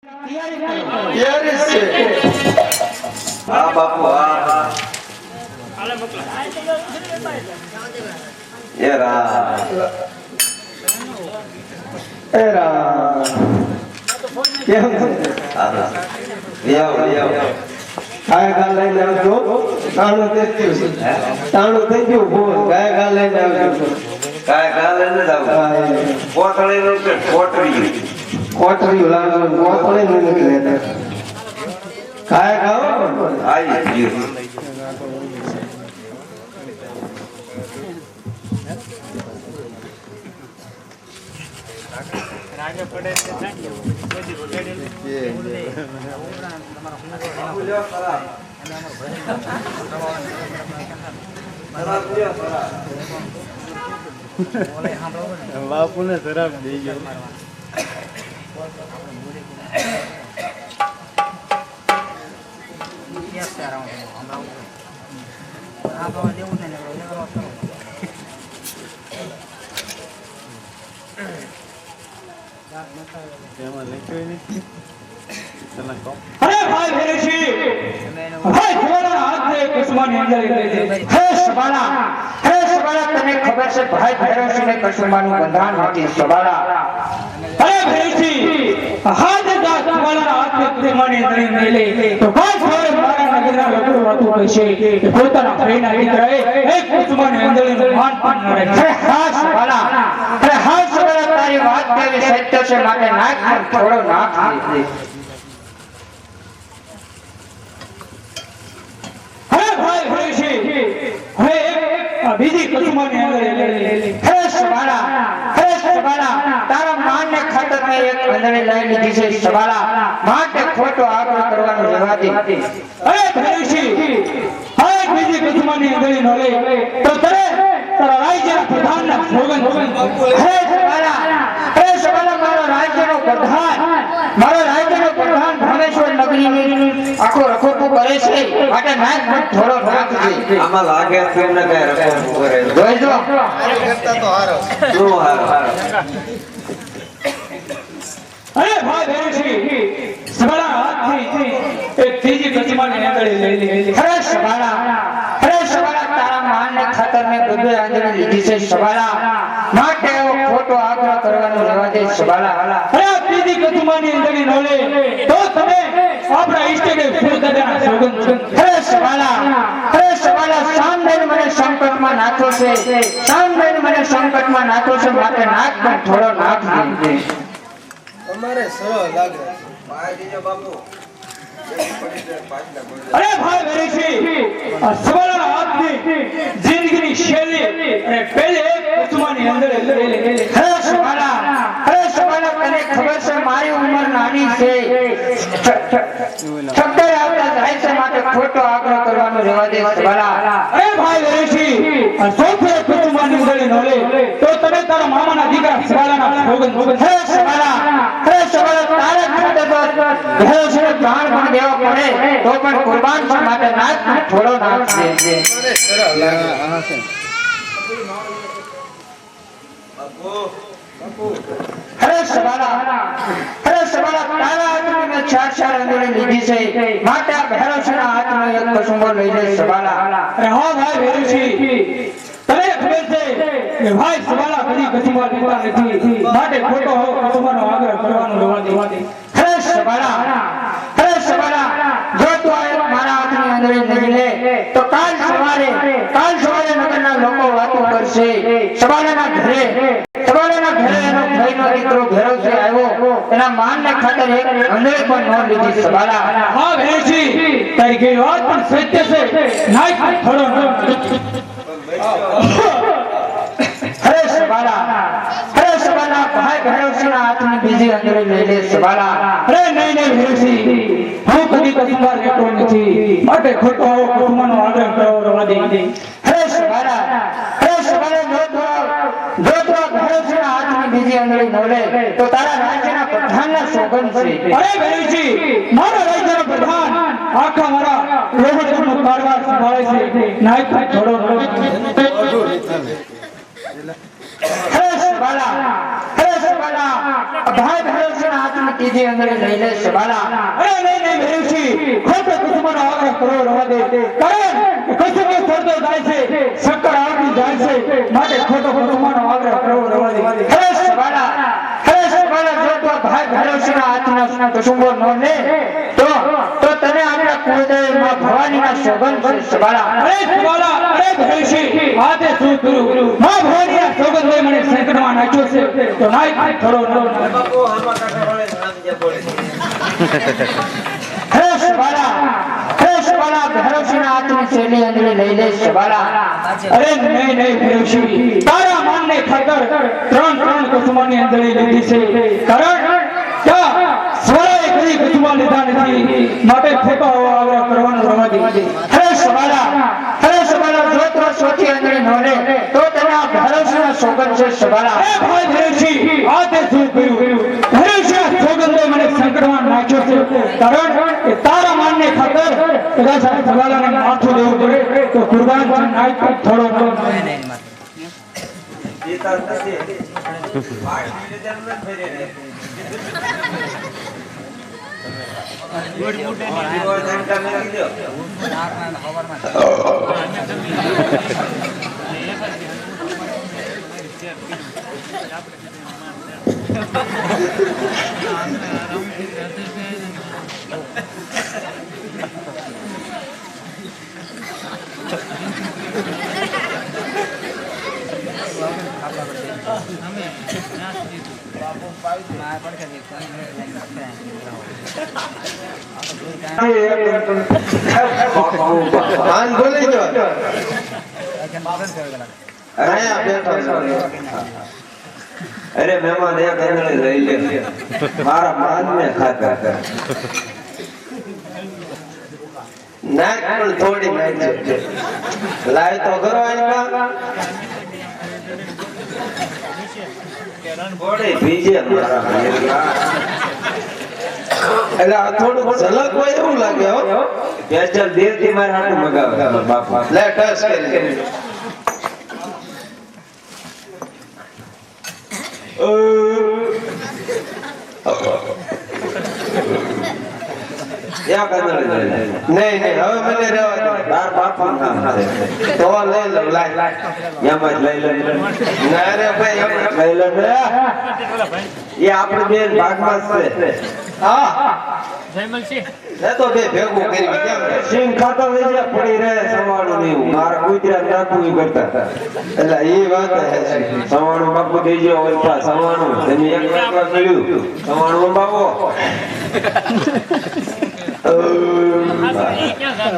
તૈયારી છે. હા બાપુ હા. એ રામ એ રામ કેમ છે? ગાય ગા લઈને આવજો. તાણું થઈ ગયું છે. તાણું થઈ ગયું બોલ. ગાય ગા લઈને આવજો. ગાય ગા લઈને જ આવું. કોટળી નું કે કોટરી કોટરી લાવો. કોટળી નું નીકળે. ગાય ગાઓ આઈ ગયું. રાગે પડે છે બધી વગાડેલી છે બાપુ ને શરાબ દઈ ગયો. अरे भाई भेरशी भाई तुम्हारा हाथ में कुसुमानी अंदर ले ले हे सबाला तने खबर से भाई भेरशी ने कुसुमानु बंधन होती सबाला अरे भेरशी हाथ का तुम्हारा हाथ में कुसुमानी अंदर ले ले तो भाई भाई मारा नगरा लोगो वातु कैसे પોતાના ફેના દીકરાએ એક કુસુમાની અંદર માન પાન કરે છે. હા સબાલા તારી વાત કેવી સત્ય છે માટે નાક પર થોડો નાક દે. હે ભાઈ હરીશી હવે બીજી કુસુમાની અંદર લે. હે સબાલા તારા માન ને ખાતર મેં એક અંદરે લઈ લીધી છે સબાલા માટે ખોટો આગ્રહ કરવાનો રહેવા દે. હે હરીશી હવે બીજી કુસુમાની અંદર ન લે તો તારા રાજ્યના પ્રધાનના સોગંદ. હે સબાલા મારો રાજ્યનો પ્રધાન ભ્રમેશ્વર નગરીની આખો રખોપો કરે છે માટે નાક થોડો રાખજે. આમાં લાગે છે એમને કઈ રખો કરે જોઈજો કરતા તો હારો શું હારો અરે ભાઈ ભેરશી સબાલા હાથથી એક ત્રીજી કુસુમાની આંગળી લઈ લે. અરે સબાલા તારા માનને ખાતર મેં બધું આંગળી લીધી છે સબાલા માટે ખોટો આગ્રહ કરવાનો રહેવા દે સબાલા. અરે ત્રીજી કુસુમાની આંગળી ન લે તો તમે આપણા ઈષ્ટદેવ સૂર્યદાદાના સોગંદ. અરે સબાલા સામદેવ મને સંકટમાં નાખ્યો છે માટે નાક પર થોડો નાક દે. તમારે સરળ લાગે ભાઈ દીજો બાપુ. અરે ભાઈ ભેરશી સબાલાના હાથની જિંદગીની શૈલી અને પહેલે એક કુસુમાની અંદર લે. હે સબાલા તને ખબર છે મારી ઉંમર નાની છે. ચક્કર આવતા જાય છે માટે ખોટો આગ્રહ કરવાનો રહેવા દે સબાલા. અરે ભાઈ ભેરશી સૌથી કુસુમાની અંદર ન લે તો તમે તારા મામાના દીકરા સબાલાના સોગંદ. હે સબાલા તારા ખાતે તો ભેરશીને પ્રાણ પણ દેવા પડે તો પણ કુરબાન છે માટે નાક થોડો નાક દે. તમારે સરળ લાગે બાપુ. અરે સબાલા તારા હાથમાં મેં ચાર અંગળી લીધી છે માટે આ ભેરશીના હાથમાં એક કસુંબો લઈ લે સબાલા. અરે હા ભાઈ ભેરશી તને ખબર છે કે ભાઈ સબાલા કદી કસુંબા લેતા નથી માટે ખોટો કસુંબાનો આગ્રહ કરવાનો રહેવા દે. અરે સબાલા જો તું મારા હાથની અંદરી નહીં લે તો કાલ સવારે નગરના લોકો વાતો કરશે. સબાલાના ઘરે એનો ભાઈનો દીકરો ભેરવશે આવ્યો એના માનને ખાતર એક અંદરે પણ ન લીધી સબાલા. હા ભેરશી તારી કઈ વાત પણ સત્ય છે નાક થોડો અરે સબાલા ભાઈ ભેરવશીના હાથની બીજી અંદરે લઈ લે સબાલા. અરે નહીં ભેરશી હું કદી કસુંબા લેતો નથી માટે ખોટો આવો કુસુમાનો આગ્રહ કરવો રહેવા દે. અરે સબાલા જો તો ભેરશીના હાથની બીજી અંગળી ન લે તો તારા રાજ્યના પ્રધાનના સોગંદ છે. અરે ભેરશી મારા રાજ્યના પ્રધાન આખા મારા લોહડનો કારવાર સંભાળે છે નાક થોડો હે સબાલા સબાલા ભાઈ ભેરવસિંહના હાથમાં તીજી અંદર લઈ લે સબાલા અરે નહીં ભેરવસિંહ ખોટો કુસુમનો આગ્રહ કરો રવા દે કારણ કુસુમો સરતો જાય છે શક્કર આવતી જાય છે માટે ખોટો કુસુમનો આગ્રહ કરો રવા દે હે સબાલા જો તો ભાઈ ભેરવસિંહના હાથના કુસુમો નો લે તો તને આપણા કુળદેવીમાં ભવાનીના સોગંદ છે સબાલા અરે ભેરવસિંહ વાતે શું કરું માં ભવાનીના સોગંદ લઈ મને સંકટમાં નાખ્યો છે તો નાય થોડો બાપુ આમાં કાકા વાળે નામ જે બોલે હે સબાલા ભેરવસિંહના હાથની શેલી અંદરે લઈ લે સબાલા અરે નહીં ભેરવસિંહ તારા માનને ખાતર ત્રણ કુસુમોની અંદરે લીધી છે કારણ સ્વરાએ કદી કુસુમા લીધા નથી માટે ખોટો આગ્રહ કરવાનો રવા દે હે સબાલા જો તો સોચી અંદરે ન લે તો તને આ ભેરવસિંહના સોગંદ છે સબાલા હે ભાઈ ભેરવસિંહ આ તે શું કર્યું ભેરવસિંહના સોગંદે મને સંકટમાં નાખ્યો છે કારણ કે તારા માનને ખાતર કદાચ આ સબાલાને માથું દેવું પડે તો કુરબાન નાખ થોડો એ તાર નથી વાડી જન્મ ફેરે રે ગુડ મોટે ની ઓર ધંટા મેકી દો આન બોલી જો અહીંયા બેઠો અરે મહેમાન એક અંદરે લઈ લે મારા માનને ખાતા નાક પણ થોડી નાખજો લાય તો કરો આનકા થોડી ભીજે મારા એટલે આ થોડું ઝલક હોય એવું લાગે હો સ્પેશિયલ દેવથી મારા હાટુ મગાવે બાપા લે ટચ કરી યા કંદળે નહીં હવે મને રહેવા દો તાર બાપા નામ છે તો લઈ લો લાય એમાં જ લઈ લે ના રે ભાઈ લઈ લે એ આપણે બેન ભાગમાં છે હા જયમલ છે લે તો બે ભેગું કરી કેમ સિંહ ખાતા વેજે પડી રહે સવાણું નહીં મારા ગુજરાત નાખવું કરતા એટલે એ વાત હે સવાણું બાપુ થઈ ગયો ઓલપા સવાણું તમે એક વાર મળ્યું સવાણું બાપો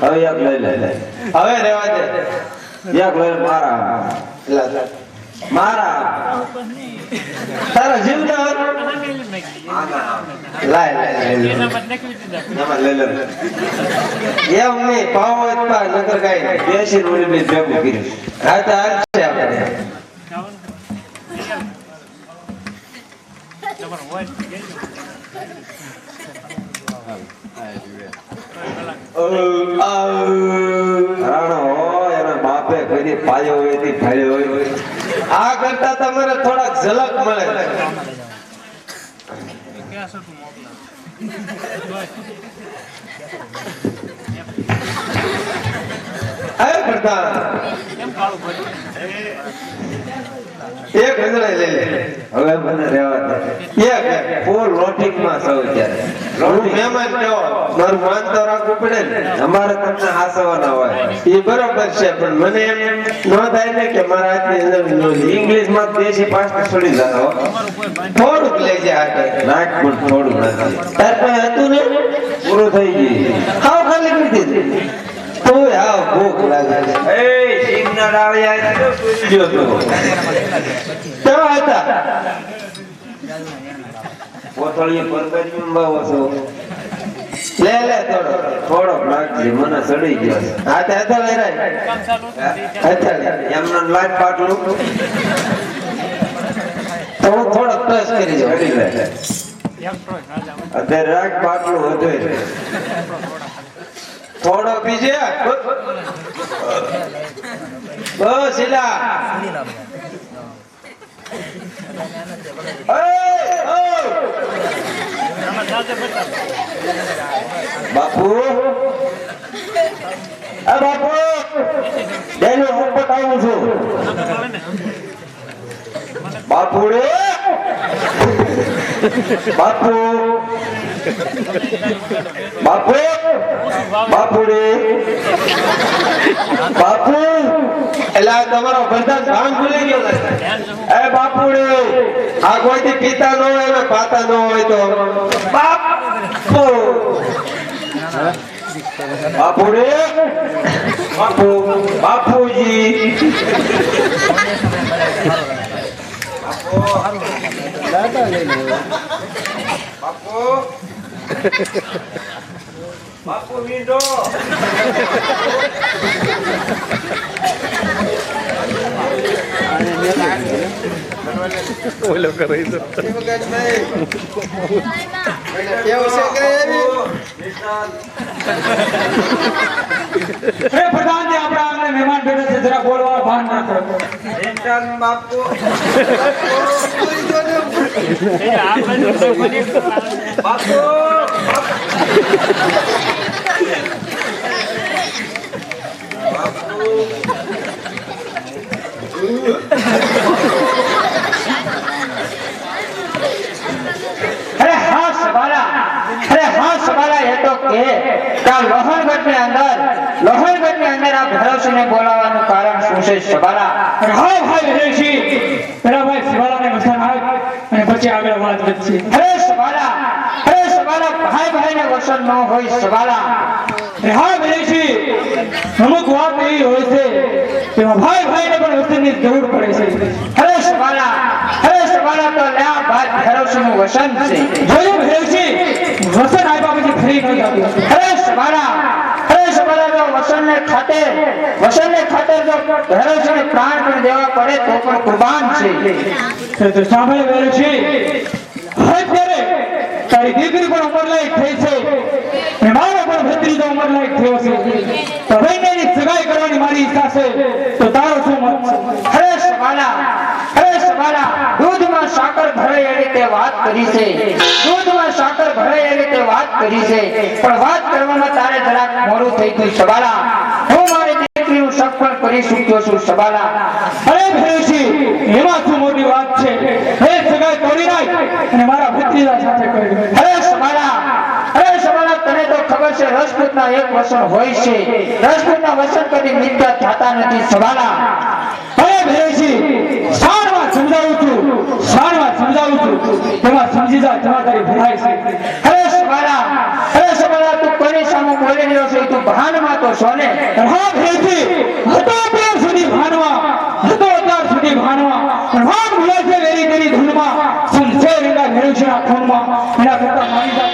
હવે યાદ લઈ લે હવે રહેવા દે યાદ લઈ મારા એટલે મારા તારા જીવના લાય એમાં લઈ લે એમ નહીં પાવ હોય તો પા નગર કાઈ બેસી રોલી બે ભેગું કર્યું હા તો આ છે આપણે રાણો હોય એના બાપે કદી પાયો હોય થી ફાળ્યો હોય આ કરતા તમારે થોડાક ઝલક મળે આય કરતા એક હંગળે લઈ લે હવે મને રહેવા દે એક ફૂલ લોટિંગ માં સૌ ત્યારે હું મહેમાન કેવો મારું માન તો રાખવું પડે ને અમારે તમને હાસવાના હોય એ બરોબર છે પણ મને એમ ન થાય ને કે મારા હાથની અંદર ન લે. ઇંગ્લિશ માં દેશી પાસ્તા છોડી જતો થોડુંક લઈ જાય હાથે નાક પણ થોડું નથી તાર પાસે હતું ને પૂરું થઈ ગયું હાવ ખાલી કરી દીધી તું હાવ ભૂખ લાગે છે એ સિંહના ડાળિયા તો પૂરી ગયો તો કેવા હતા કોથળીએ પરબેરિયું બાવો છો લે લે થોડો થોડોક નાખજે મને સડી ગયો છે. હાથે હાથે લઈ રાખ હાથે લે. એમને લાઈટ પાટલું થોડું થોડોક ટચ કરી જાવ સડી લે અત્યારે રાખ પાટલું હતું થોડો બીજે બસ ઇલા બાપુ આ બાપુ ડેલો ઉપર આવું છું બાપુ રે બાપુ બાપુ બાપુ રે બાપુ એલા તમારો બધા ભાન ભૂલી ગયો છે. એ બાપુ રે આ કોઈથી પીતા ન હોય ને પાતા ન હોય તો બાપુ બાપુ રે બાપુ બાપુજી બાપુ બાપુ વીંડો ઓલો કરે તો અરે પ્રધાનજી આપણા આંગણે મહેમાન બેઠા છે જરા બોલવા ભાન ના કરો બાપુ બાપુ અરે હા સવાલા એ તો કે લોહણગઢની અંદર આ ભૈરવસિંહને બોલાવવાનું કારણ શું છે સવાલા? હા ભાઈ ભૈરવસિંહ, પેલા ભાઈ સવાલાને વસન આવ અને પછી આગળ વાત વધશે. અરે સવાલા ભાઈને વસન ન હોય સવાલા. હા ભૈરવસિંહ, અમુક વાત એવી હોય છે કે ભાઈને પણ વસનની જરૂર પડે છે. અરે સવાલા તો લ્યા ભાઈ ભૈરવસિંહનું વસન છે. જોયું ભૈરવસિંહ, વસન આપ્યા પછી ફરી ન જાતું. અરે સવાલા જો વસનને ખાતર જો ભૈરવસિંહને પ્રાણ પણ દેવા પડે તો પણ કુરબાન છે. તો સાંભળ ભૈરવસિંહ, અત્યારે તારી દીકરી પણ ઉંમરલાયક થઈ છે અને મારો પણ ભત્રીજો ઉંમરલાયક થયો છે. તો બંનેની સગાઈ કરવાની મારી ઈચ્છા છે. તો તારો શું મત છે? અરે સવાલા, દૂધમાં સાકર ભળે એ રીતે વાત કરી છે. પણ વાત કરવામાં તારે જરાક મોડું થઈ ગયું સવાલા. હું મારી દીકરીનું શક પણ કરી શક્યો છું સવાલા. અરે ભૈરવસિંહ, એમાં શું મોટી વાત છે? એ સગાઈ તોડી નાખ અને મારા ભત્રીજા સાથે કરી. અરે સવાલા, તને તો ખબર છે રાજપૂતના એક વસન હોય છે. રાજપૂતના વસન કદી મિથ્યા થતા નથી સવાલા. અરે ભૈરવસિંહ, શાનમાં સમજાવું છું તેમાં સમજી જા, તેમાં તારી ભલાઈ છે. અરે સવાલા, તું કોની સામે બોલી રહ્યો છે? તું ભાનમાં તો છો ને? હા ભૈરવસિંહ, હતો અત્યાર સુધી ભાનમાં ભાન ભૂલે છે વેરી તેરી ધૂનમાં. સંશે રંગા ભૈરવસિંહના ખૂનમાં. એના કરતા મારી જા